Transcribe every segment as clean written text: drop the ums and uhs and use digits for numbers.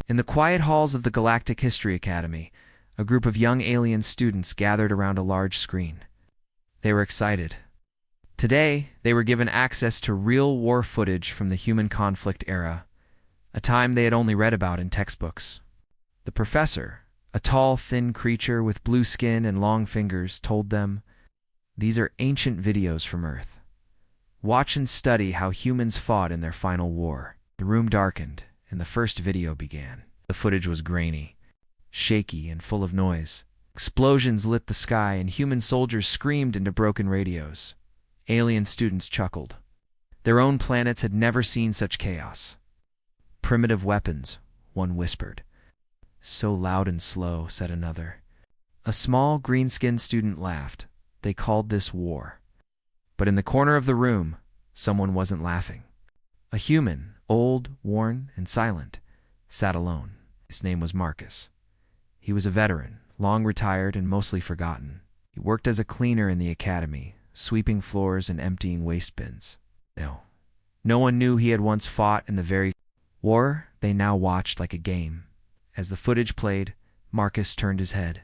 In the quiet halls of the Galactic History Academy, a group of young alien students gathered around a large screen. They were excited. Today, they were given access to real war footage from the human conflict era, a time they had only read about in textbooks. The professor, a tall, thin creature with blue skin and long fingers, told them, "These are ancient videos from Earth. Watch and study how humans fought in their final war." The room darkened, and the first video began. The footage was grainy, shaky, and full of noise. Explosions lit the sky, and human soldiers screamed into broken radios. Alien students chuckled. Their own planets had never seen such chaos. "Primitive weapons," one whispered. "So loud and slow," said another. A small, green-skinned student laughed. They called this war. But in the corner of the room, someone wasn't laughing. A human, old, worn, and silent, sat alone. His name was Marcus. He was a veteran, long retired and mostly forgotten. He worked as a cleaner in the academy, sweeping floors and emptying waste bins. No one knew he had once fought in the very war they now watched like a game. As the footage played, Marcus turned his head,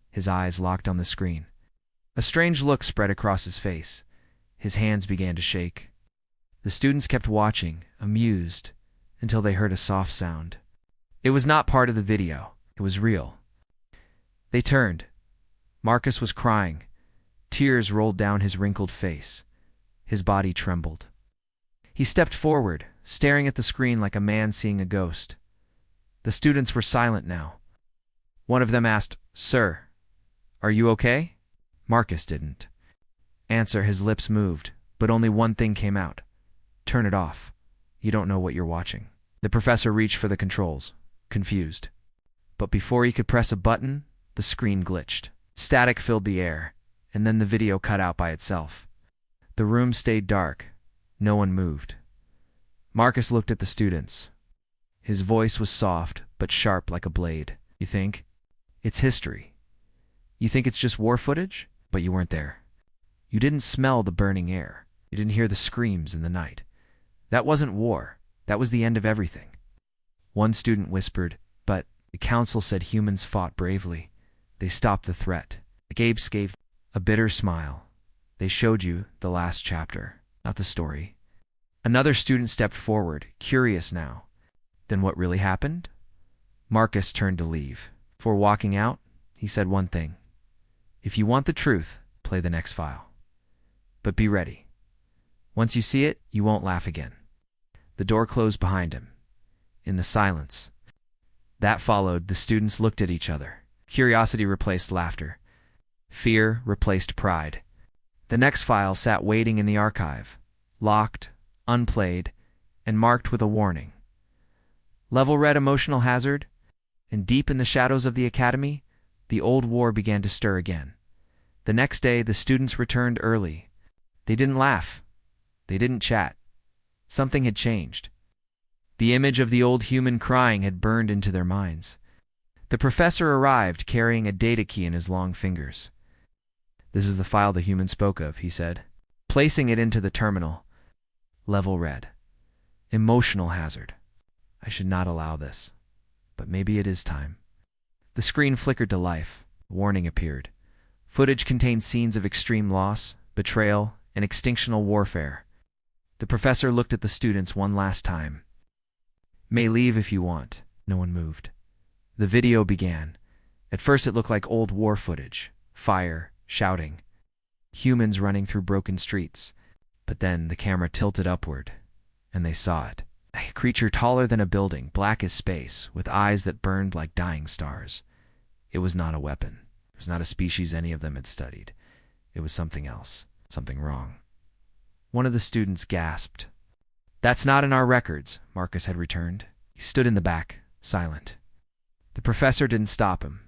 his eyes locked on the screen. A strange look spread across his face. His hands began to shake. The students kept watching, amused, until they heard a soft sound. It was not part of the video. It was real. They turned. Marcus was crying. Tears rolled down his wrinkled face. His body trembled. He stepped forward, staring at the screen like a man seeing a ghost. The students were silent now. One of them asked, "Sir, are you okay?" Marcus didn't answer. His lips moved, but only one thing came out. "Turn it off. You don't know what you're watching." The professor reached for the controls, confused. But before he could press a button, the screen glitched. Static filled the air, and then the video cut out by itself. The room stayed dark. No one moved. Marcus looked at the students. His voice was soft, but sharp like a blade. "You think it's history? You think it's just war footage? But you weren't there. You didn't smell the burning air. You didn't hear the screams in the night. That wasn't war. That was the end of everything." One student whispered, "But the council said humans fought bravely. They stopped the threat." Gabe gave a bitter smile. "They showed you the last chapter, not the story." Another student stepped forward, curious now. "Then what really happened?" Marcus turned to leave. Before walking out, he said one thing. "If you want the truth, play the next file. But be ready. Once you see it, you won't laugh again." The door closed behind him. In the silence that followed, the students looked at each other. Curiosity replaced laughter. Fear replaced pride. The next file sat waiting in the archive, locked, unplayed, and marked with a warning. Level red emotional hazard, and deep in the shadows of the academy, the old war began to stir again. The next day, the students returned early. They didn't laugh. They didn't chat. Something had changed. The image of the old human crying had burned into their minds. The professor arrived, carrying a data key in his long fingers. "This is the file the human spoke of," he said, placing it into the terminal. Level red. Emotional hazard. I should not allow this, but maybe it is time. The screen flickered to life. A warning appeared. Footage contained scenes of extreme loss, betrayal, and extinctional warfare. The professor looked at the students one last time. "May leave if you want." No one moved. The video began. At first it looked like old war footage. Fire, shouting, humans running through broken streets. But then the camera tilted upward, and they saw it. A creature taller than a building, black as space, with eyes that burned like dying stars. It was not a weapon. It was not a species any of them had studied. It was something else, something wrong. One of the students gasped. "That's not in our records," Marcus had returned. He stood in the back, silent. The professor didn't stop him.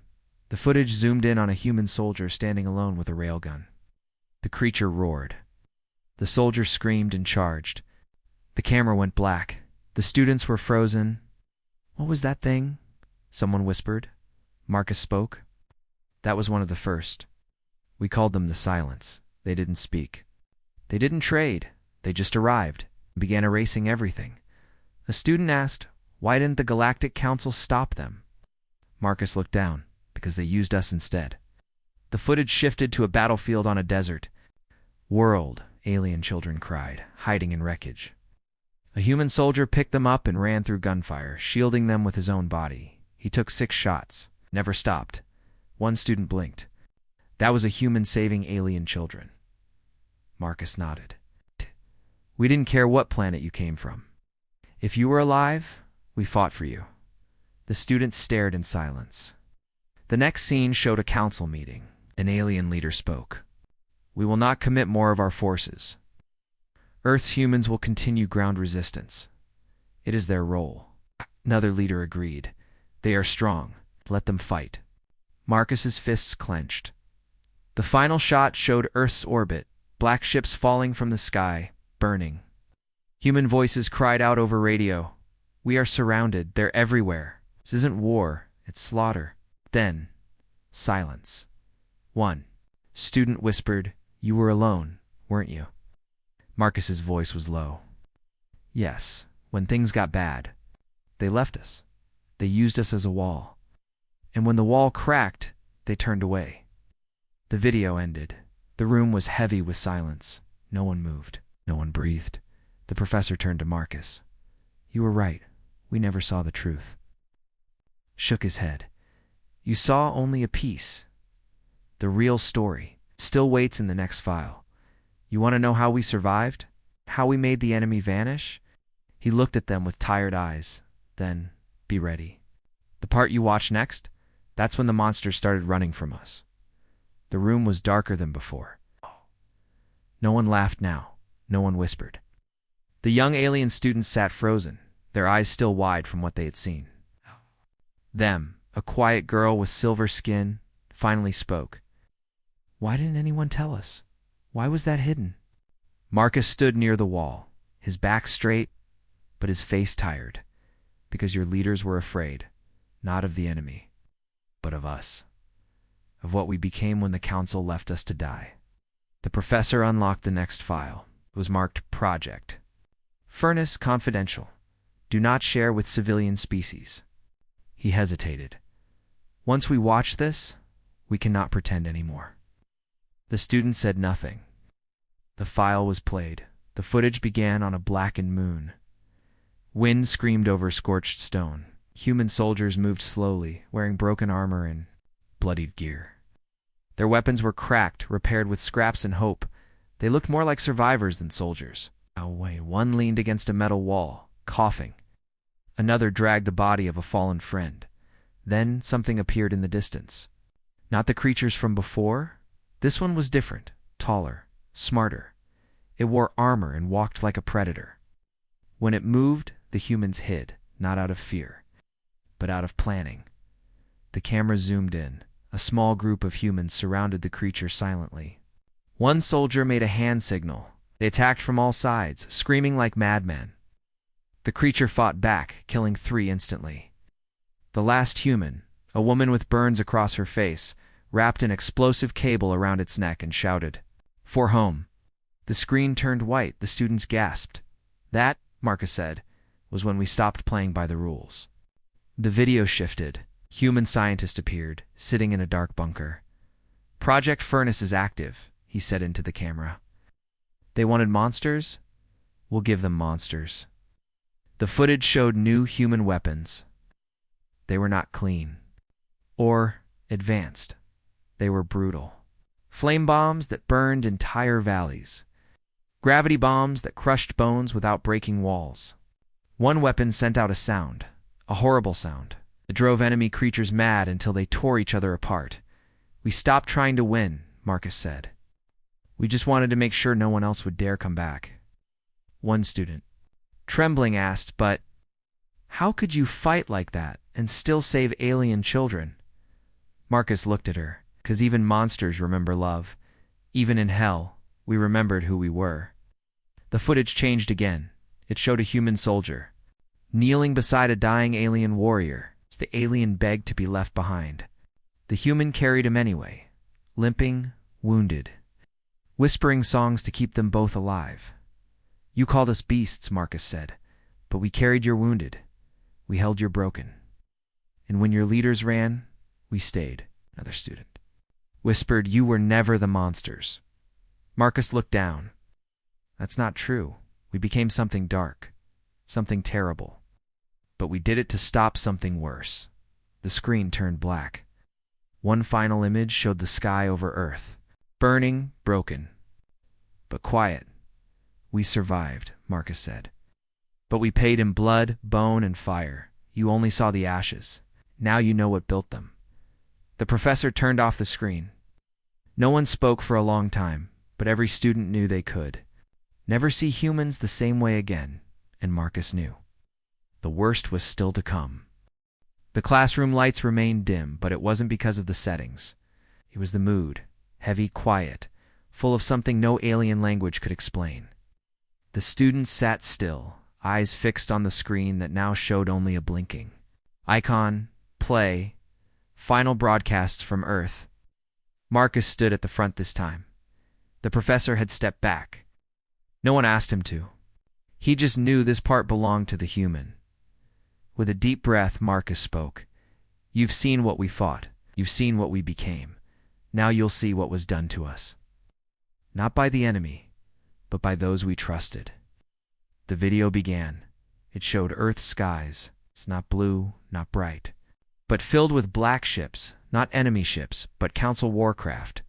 The footage zoomed in on a human soldier standing alone with a railgun. The creature roared. The soldier screamed and charged. The camera went black. The students were frozen. "What was that thing?" someone whispered. Marcus spoke. "That was one of the first. We called them the Silence. They didn't speak. They didn't trade. They just arrived and began erasing everything." A student asked, Why didn't the Galactic Council stop them? Marcus looked down. Because they used us instead. The footage shifted to a battlefield on a desert. World, alien children cried, hiding in wreckage. A human soldier picked them up and ran through gunfire, shielding them with his own body. He took 6 shots, never stopped. One student blinked. That was a human saving alien children. Marcus nodded. We didn't care what planet you came from. If you were alive, we fought for you. The students stared in silence. The next scene showed a council meeting. An alien leader spoke. We will not commit more of our forces. Earth's humans will continue ground resistance. It is their role. Another leader agreed. They are strong. Let them fight. Marcus's fists clenched. The final shot showed Earth's orbit, black ships falling from the sky, burning. Human voices cried out over radio. We are surrounded. They're everywhere. This isn't war. It's slaughter. Then, silence. One student whispered, You were alone, weren't you? Marcus's voice was low. Yes, when things got bad. They left us. They used us as a wall. And when the wall cracked, they turned away. The video ended. The room was heavy with silence. No one moved. No one breathed. The professor turned to Marcus. You were right. We never saw the truth. Shook his head. You saw only a piece. The real story still waits in the next file. You want to know how we survived? How we made the enemy vanish? He looked at them with tired eyes. Then, be ready. The part you watch next? That's when the monsters started running from us. The room was darker than before. No one laughed now. No one whispered. The young alien students sat frozen, their eyes still wide from what they had seen. Them, a quiet girl with silver skin, finally spoke. Why didn't anyone tell us? Why was that hidden? Marcus stood near the wall, his back straight, but his face tired, because your leaders were afraid, not of the enemy, but of us, of what we became when the council left us to die. The professor unlocked the next file. It was marked Project. Furnace Confidential. Do not share with civilian species. He hesitated. Once we watch this, we cannot pretend anymore. The student said nothing. The file was played. The footage began on a blackened moon. Wind screamed over scorched stone. Human soldiers moved slowly, wearing broken armor and bloodied gear. Their weapons were cracked, repaired with scraps and hope. They looked more like survivors than soldiers. One leaned against a metal wall, coughing. Another dragged the body of a fallen friend. Then something appeared in the distance. Not the creatures from before. This one was different, taller, smarter. It wore armor and walked like a predator. When it moved, the humans hid, not out of fear, but out of planning. The camera zoomed in. A small group of humans surrounded the creature silently. One soldier made a hand signal. They attacked from all sides, screaming like madmen. The creature fought back, killing 3 instantly. The last human, a woman with burns across her face, wrapped an explosive cable around its neck and shouted, "For home." The screen turned white. The students gasped. That, Marcus said, was when we stopped playing by the rules. The video shifted. Human scientist appeared, sitting in a dark bunker. Project Furnace is active, he said into the camera. They wanted monsters? We'll give them monsters. The footage showed new human weapons. They were not clean or advanced. They were brutal. Flame bombs that burned entire valleys. Gravity bombs that crushed bones without breaking walls. One weapon sent out a sound, a horrible sound. It drove enemy creatures mad until they tore each other apart. We stopped trying to win, Marcus said. We just wanted to make sure no one else would dare come back. One student, trembling, asked, but how could you fight like that and still save alien children? Marcus looked at her, because even monsters remember love. Even in hell, we remembered who we were. The footage changed again. It showed a human soldier, kneeling beside a dying alien warrior. The alien begged to be left behind. The human carried him anyway, limping, wounded, whispering songs to keep them both alive. You called us beasts, Marcus said, but we carried your wounded. We held your broken. And when your leaders ran, we stayed. Another student whispered, you were never the monsters. Marcus looked down. That's not true. We became something dark, something terrible. But we did it to stop something worse. The screen turned black. One final image showed the sky over Earth, burning, broken, but quiet. We survived, Marcus said. But we paid in blood, bone, and fire. You only saw the ashes. Now you know what built them. The professor turned off the screen. No one spoke for a long time, but every student knew they could never see humans the same way again, and Marcus knew. The worst was still to come. The classroom lights remained dim, but it wasn't because of the settings. It was the mood, heavy, quiet, full of something no alien language could explain. The students sat still, eyes fixed on the screen that now showed only a blinking icon, play, final broadcasts from Earth. Marcus stood at the front this time. The professor had stepped back. No one asked him to. He just knew this part belonged to the human. With a deep breath, Marcus spoke. You've seen what we fought. You've seen what we became. Now you'll see what was done to us. Not by the enemy, but by those we trusted. The video began. It showed Earth's skies. It's not blue, not bright, but filled with black ships, not enemy ships, but Council warcraft,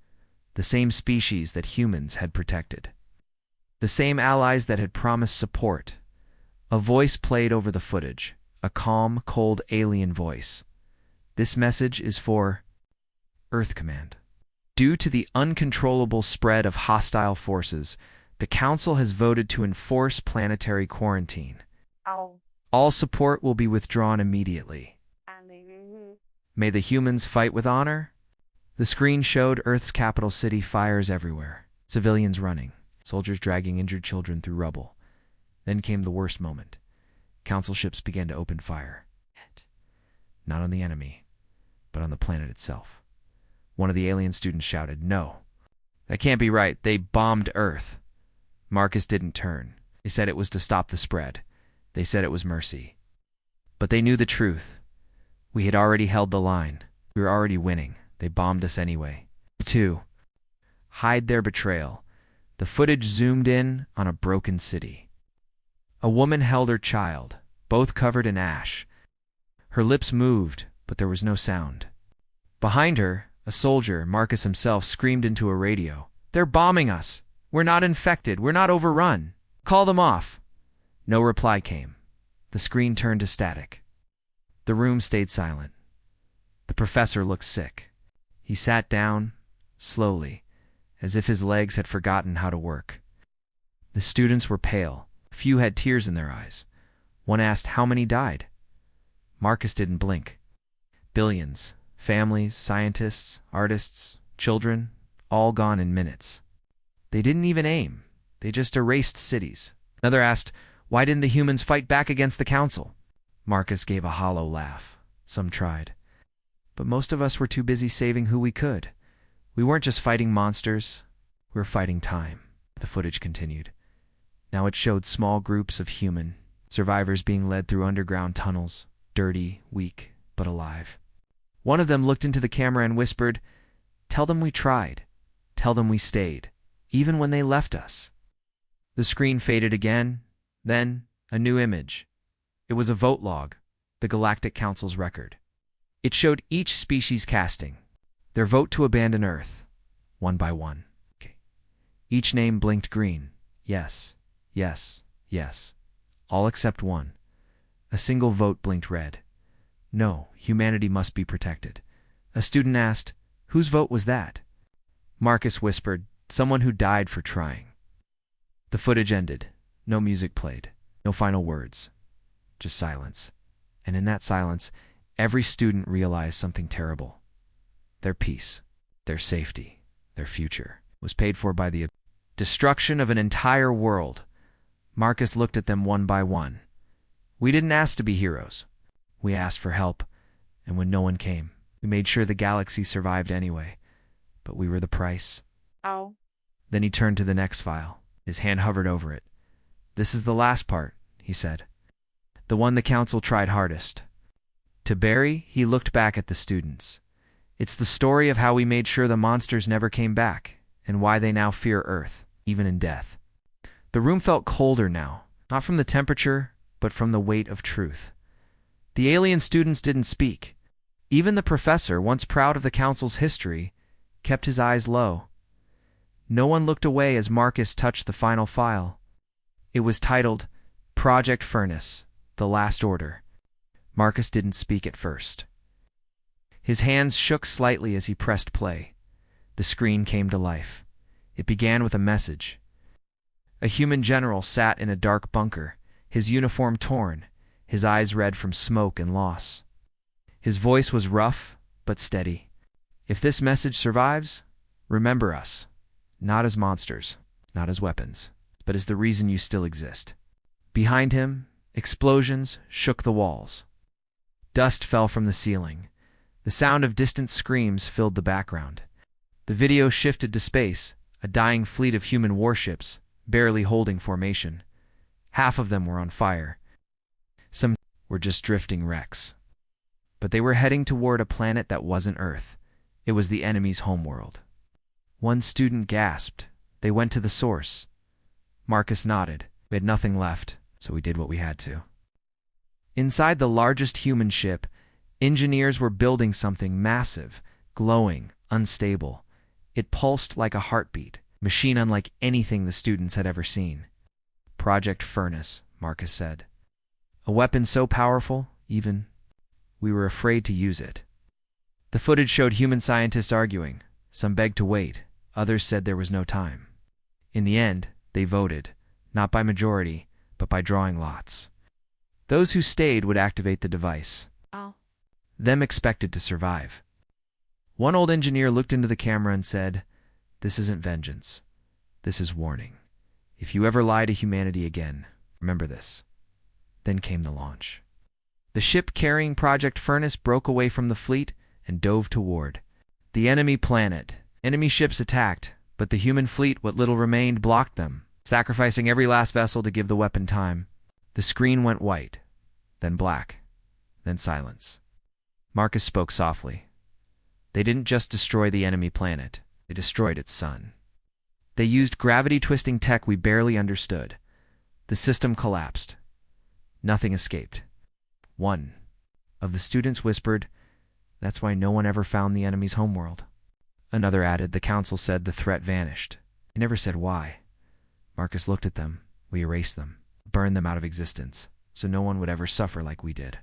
the same species that humans had protected. The same allies that had promised support. A voice played over the footage, a calm, cold alien voice. This message is for Earth Command. Due to the uncontrollable spread of hostile forces, the Council has voted to enforce planetary quarantine. All support will be withdrawn immediately. May the humans fight with honor? The screen showed Earth's capital city, fires everywhere, civilians running, soldiers dragging injured children through rubble. Then came the worst moment. Council ships began to open fire. Not on the enemy, but on the planet itself. One of the alien students shouted, "No, that can't be right. They bombed Earth." Marcus didn't turn. They said it was to stop the spread. They said it was mercy. But they knew the truth. We had already held the line. We were already winning. They bombed us anyway. 2. Hide their betrayal. The footage zoomed in on a broken city. A woman held her child, both covered in ash. Her lips moved, but there was no sound. Behind her, a soldier, Marcus himself, screamed into a radio. "They're bombing us! We're not infected! We're not overrun! Call them off!" No reply came. The screen turned to static. The room stayed silent. The professor looked sick. He sat down, slowly, as if his legs had forgotten how to work. The students were pale. Few had tears in their eyes. One asked how many died. Marcus didn't blink. Billions. Families, scientists, artists, children, all gone in minutes. They didn't even aim. They just erased cities. Another asked, why didn't the humans fight back against the Council? Marcus gave a hollow laugh. Some tried. But most of us were too busy saving who we could. We weren't just fighting monsters. We were fighting time. The footage continued. Now it showed small groups of human survivors being led through underground tunnels, dirty, weak, but alive. One of them looked into the camera and whispered, "Tell them we tried. Tell them we stayed, even when they left us." The screen faded again, then a new image. It was a vote log, the Galactic Council's record. It showed each species casting their vote to abandon Earth, one by one. Each name blinked green. Yes, yes, yes. All except one. A single vote blinked red. No, humanity must be protected. A student asked, whose vote was that? Marcus whispered, someone who died for trying. The footage ended. No music played. No final words. Just silence. And in that silence, every student realized something terrible. Their peace, their safety, their future was paid for by the destruction of an entire world. Marcus looked at them one by one. We didn't ask to be heroes. We asked for help, and when no one came, we made sure the galaxy survived anyway. But we were the price. Ow. Then he turned to the next file. His hand hovered over it. This is the last part, he said. the one the council tried hardest. To Barry, he looked back at the students. It's the story of how we made sure the monsters never came back, and why they now fear Earth, even in death. The room felt colder now, not from the temperature, but from the weight of truth. The alien students didn't speak. Even the professor, once proud of the council's history, kept his eyes low. No one looked away as Marcus touched the final file. It was titled, Project Furnace, The Last Order. Marcus didn't speak at first. His hands shook slightly as he pressed play. The screen came to life. It began with a message. A human general sat in a dark bunker, his uniform torn, his eyes red from smoke and loss. His voice was rough, but steady. If this message survives, remember us. Not as monsters, not as weapons, but as the reason you still exist. Behind him, explosions shook the walls. Dust fell from the ceiling. The sound of distant screams filled the background. The video shifted to space, a dying fleet of human warships, barely holding formation. Half of them were on fire. Some were just drifting wrecks. But they were heading toward a planet that wasn't Earth. It was the enemy's homeworld. One student gasped. They went to the source. Marcus nodded. We had nothing left, so we did what we had to. Inside the largest human ship, engineers were building something massive, glowing, unstable. It pulsed like a heartbeat, machine unlike anything the students had ever seen. Project Furnace, Marcus said. A weapon so powerful, even we were afraid to use it. The footage showed human scientists arguing. Some begged to wait. Others said there was no time. In the end, they voted, not by majority, but by drawing lots. Those who stayed would activate the device. Them expected to survive. One old engineer looked into the camera and said, "This isn't vengeance. This is warning. If you ever lie to humanity again, remember this." Then came the launch. The ship carrying Project Furnace broke away from the fleet and dove toward the enemy planet. Enemy ships attacked, but the human fleet, what little remained, blocked them, sacrificing every last vessel to give the weapon time. The screen went white, then black, then silence. Marcus spoke softly. They didn't just destroy the enemy planet, they destroyed its sun. They used gravity-twisting tech we barely understood. The system collapsed. Nothing escaped. One of the students whispered, "That's why no one ever found the enemy's homeworld." Another added, "The council said the threat vanished. They never said why." Marcus looked at them. "We erased them, burned them out of existence, so no one would ever suffer like we did."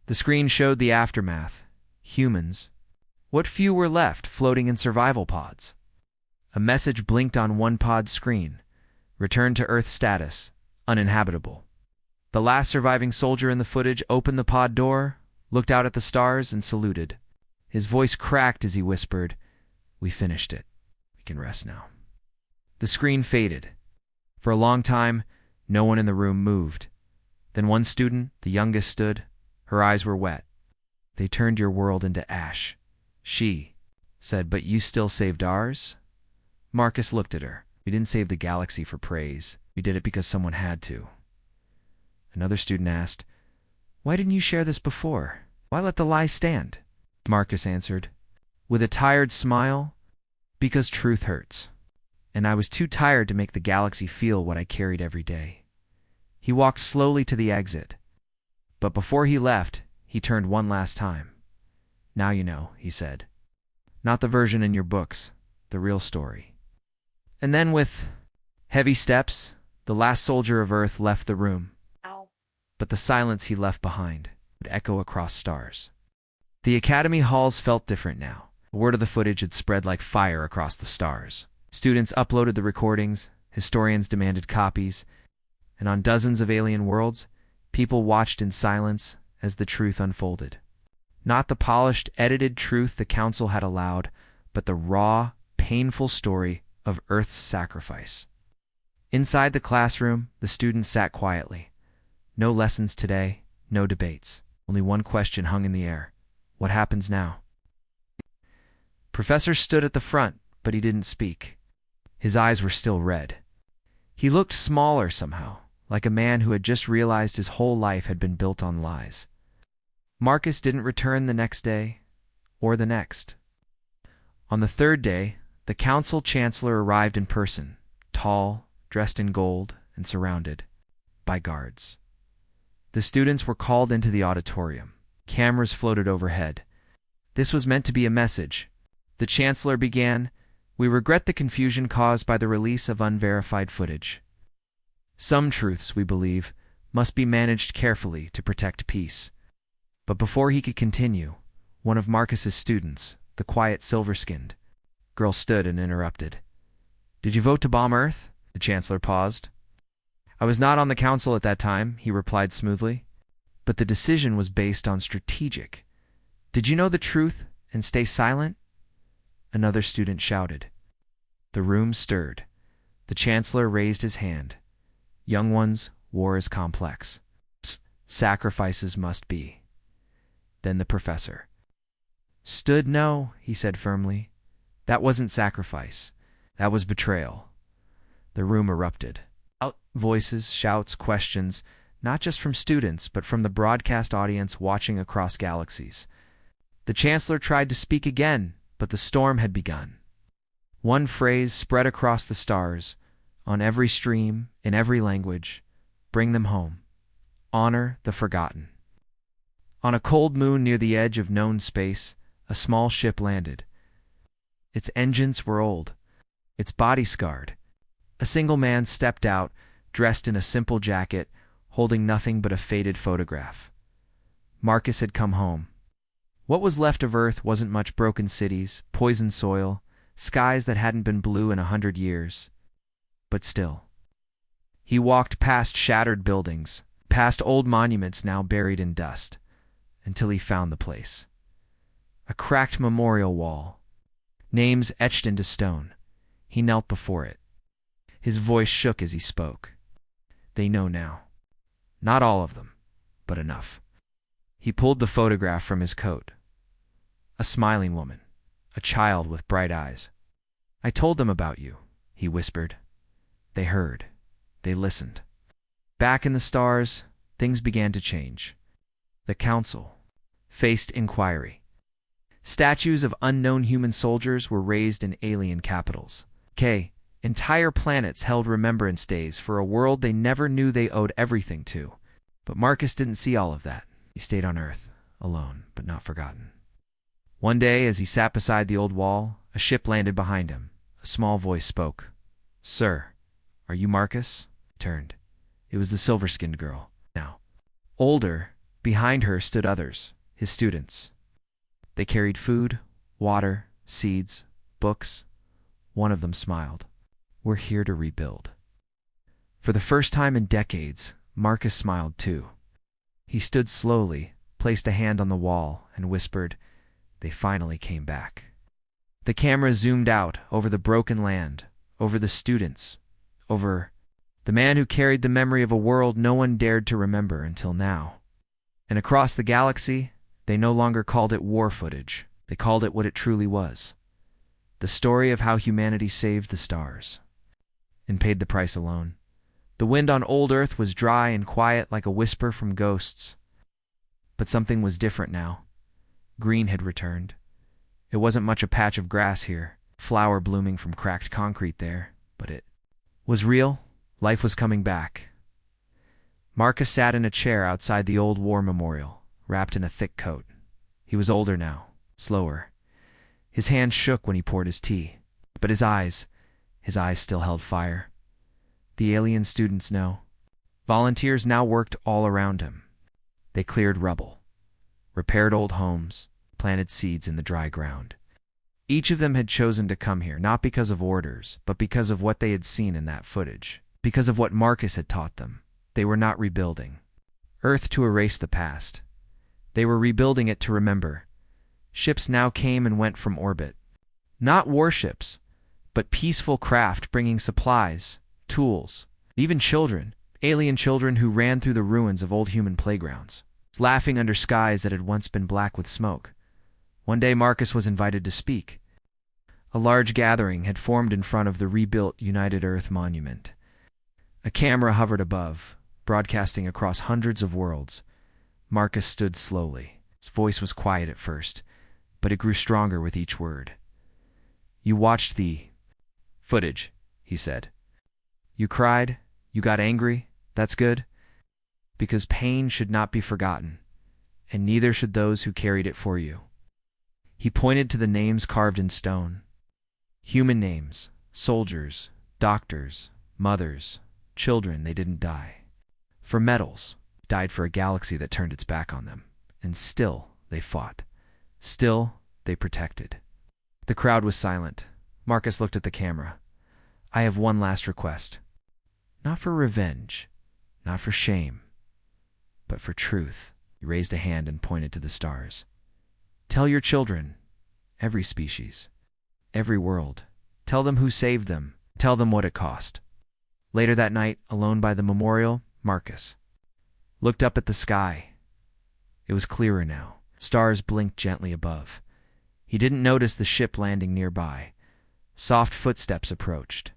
The screen showed the aftermath. Humans. What few were left, floating in survival pods. A message blinked on one pod's screen. Return to Earth status. Uninhabitable. The last surviving soldier in the footage opened the pod door, looked out at the stars, and saluted. His voice cracked as he whispered, "We finished it. We can rest now." The screen faded. For a long time, no one in the room moved. Then one student, the youngest, stood. Her eyes were wet. "They turned your world into ash," she said, "but you still saved ours?" Marcus looked at her. "We didn't save the galaxy for praise. We did it because someone had to." Another student asked, "Why didn't you share this before? Why let the lie stand?" Marcus answered, with a tired smile, "Because truth hurts. And I was too tired to make the galaxy feel what I carried every day." He walked slowly to the exit. But before he left, he turned one last time. "Now you know," he said. "Not the version in your books, the real story." And then with heavy steps, the last soldier of Earth left the room. But the silence he left behind would echo across stars. The academy halls felt different now. The word of the footage had spread like fire across the stars. Students uploaded the recordings, historians demanded copies, and on dozens of alien worlds, people watched in silence as the truth unfolded. Not the polished, edited truth the council had allowed, but the raw, painful story of Earth's sacrifice. Inside the classroom, the students sat quietly. No lessons today, no debates. Only one question hung in the air. What happens now? Professor stood at the front, but he didn't speak. His eyes were still red. He looked smaller somehow, like a man who had just realized his whole life had been built on lies. Marcus didn't return the next day, or the next. On the third day, the council chancellor arrived in person, tall, dressed in gold, and surrounded by guards. The students were called into the auditorium. Cameras floated overhead. This was meant to be a message. The chancellor began, "We regret the confusion caused by the release of unverified footage. Some truths, we believe, must be managed carefully to protect peace." But before he could continue, one of Marcus's students, the quiet silver-skinned girl, stood and interrupted. "Did you vote to bomb Earth?" The chancellor paused. "I was not on the council at that time," he replied smoothly. "But the decision was based on strategic. Did you know the truth and stay silent?" Another student shouted. The room stirred. The chancellor raised his hand. "Young ones, war is complex. Sacrifices must be." Then the professor stood. "No," he said firmly. "That wasn't sacrifice. That was betrayal." The room erupted. Out voices, shouts, questions, not just from students, but from the broadcast audience watching across galaxies. The chancellor tried to speak again, but the storm had begun. One phrase spread across the stars, on every stream, in every language: "Bring them home. Honor the forgotten." On a cold moon near the edge of known space, a small ship landed. Its engines were old, its body scarred. A single man stepped out, dressed in a simple jacket, holding nothing but a faded photograph. Marcus had come home. What was left of Earth wasn't much: broken cities, poisoned soil, skies that hadn't been blue in 100 years. But still. He walked past shattered buildings, past old monuments now buried in dust, until he found the place. A cracked memorial wall, names etched into stone. He knelt before it. His voice shook as he spoke. "They know now. Not all of them, but enough." He pulled the photograph from his coat. A smiling woman, a child with bright eyes. "I told them about you," he whispered. They heard. They listened. Back in the stars, things began to change. The council faced inquiry. Statues of unknown human soldiers were raised in alien capitals. Entire planets held remembrance days for a world they never knew they owed everything to. But Marcus didn't see all of that. He stayed on Earth, alone, but not forgotten. One day, as he sat beside the old wall, a ship landed behind him. A small voice spoke. "Sir, are you Marcus?" He turned. It was the silver-skinned girl, now. Older, behind her stood others, his students. They carried food, water, seeds, books. One of them smiled. "We're here to rebuild." For the first time in decades, Marcus smiled too. He stood slowly, placed a hand on the wall, and whispered, "They finally came back." The camera zoomed out over the broken land, over the students, over the man who carried the memory of a world no one dared to remember until now. And across the galaxy, they no longer called it war footage. They called it what it truly was: the story of how humanity saved the stars and paid the price alone. The wind on old Earth was dry and quiet, like a whisper from ghosts. But something was different now. Green had returned. It wasn't much a patch of grass here, flower blooming from cracked concrete there, but it was real. Life was coming back. Marcus sat in a chair outside the old war memorial, wrapped in a thick coat. He was older now, slower. His hands shook when he poured his tea, but his eyes still held fire. The alien students know. Volunteers now worked all around him. They cleared rubble, repaired old homes, planted seeds in the dry ground. Each of them had chosen to come here, not because of orders, but because of what they had seen in that footage, because of what Marcus had taught them. They were not rebuilding Earth to erase the past. They were rebuilding it to remember. Ships now came and went from orbit. Not warships, but peaceful craft bringing supplies, tools, even children, alien children who ran through the ruins of old human playgrounds, laughing under skies that had once been black with smoke. One day Marcus was invited to speak. A large gathering had formed in front of the rebuilt United Earth Monument. A camera hovered above, broadcasting across hundreds of worlds. Marcus stood slowly. His voice was quiet at first, but it grew stronger with each word. "You watched the footage," he said. "You cried, you got angry, that's good, because pain should not be forgotten, and neither should those who carried it for you." He pointed to the names carved in stone. Human names, soldiers, doctors, mothers, children they didn't die for medals, died for a galaxy that turned its back on them, and still they fought. Still they protected. The crowd was silent. Marcus looked at the camera. "I have one last request. Not for revenge, not for shame, but for truth." He raised a hand and pointed to the stars. "Tell your children, every species, every world. Tell them who saved them. Tell them what it cost." Later that night, alone by the memorial, Marcus looked up at the sky. It was clearer now. Stars blinked gently above. He didn't notice the ship landing nearby. Soft footsteps approached.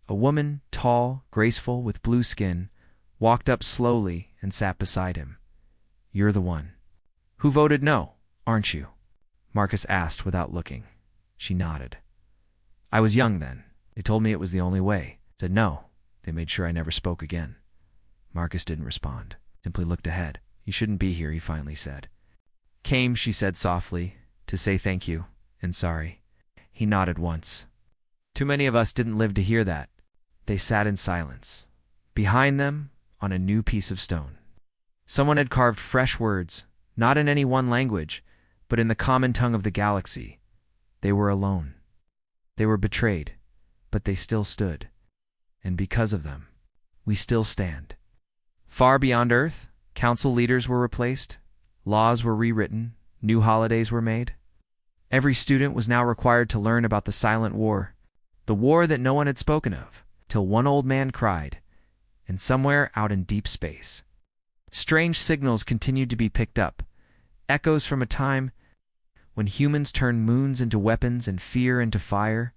A woman, tall, graceful, with blue skin, walked up slowly and sat beside him. "You're the one. Who voted no, aren't you?" Marcus asked without looking. She nodded. "I was young then. They told me it was the only way. Said no. They made sure I never spoke again." Marcus didn't respond, simply looked ahead. "You shouldn't be here," he finally said. "Came," she said softly, "to say thank you and sorry." He nodded once. Too many of us didn't live to hear that. They sat in silence. Behind them, on a new piece of stone, someone had carved fresh words, not in any one language, but in the common tongue of the galaxy. They were alone. They were betrayed, but they still stood. And because of them, we still stand. Far beyond Earth, council leaders were replaced, laws were rewritten, new holidays were made. Every student was now required to learn about the silent war, the war that no one had spoken of, till one old man cried, and somewhere out in deep space, strange signals continued to be picked up, echoes from a time when humans turned moons into weapons and fear into fire.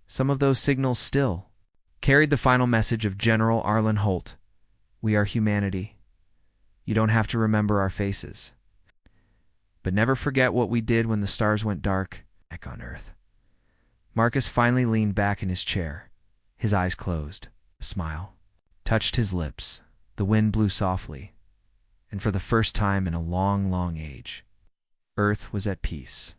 Some of those signals still carried the final message of General Arlen Holt: "We are humanity. You don't have to remember our faces, but never forget what we did when the stars went dark back on Earth." Marcus finally leaned back in his chair. His eyes closed. A smile touched his lips. The wind blew softly, and for the first time in a long, long age, Earth was at peace.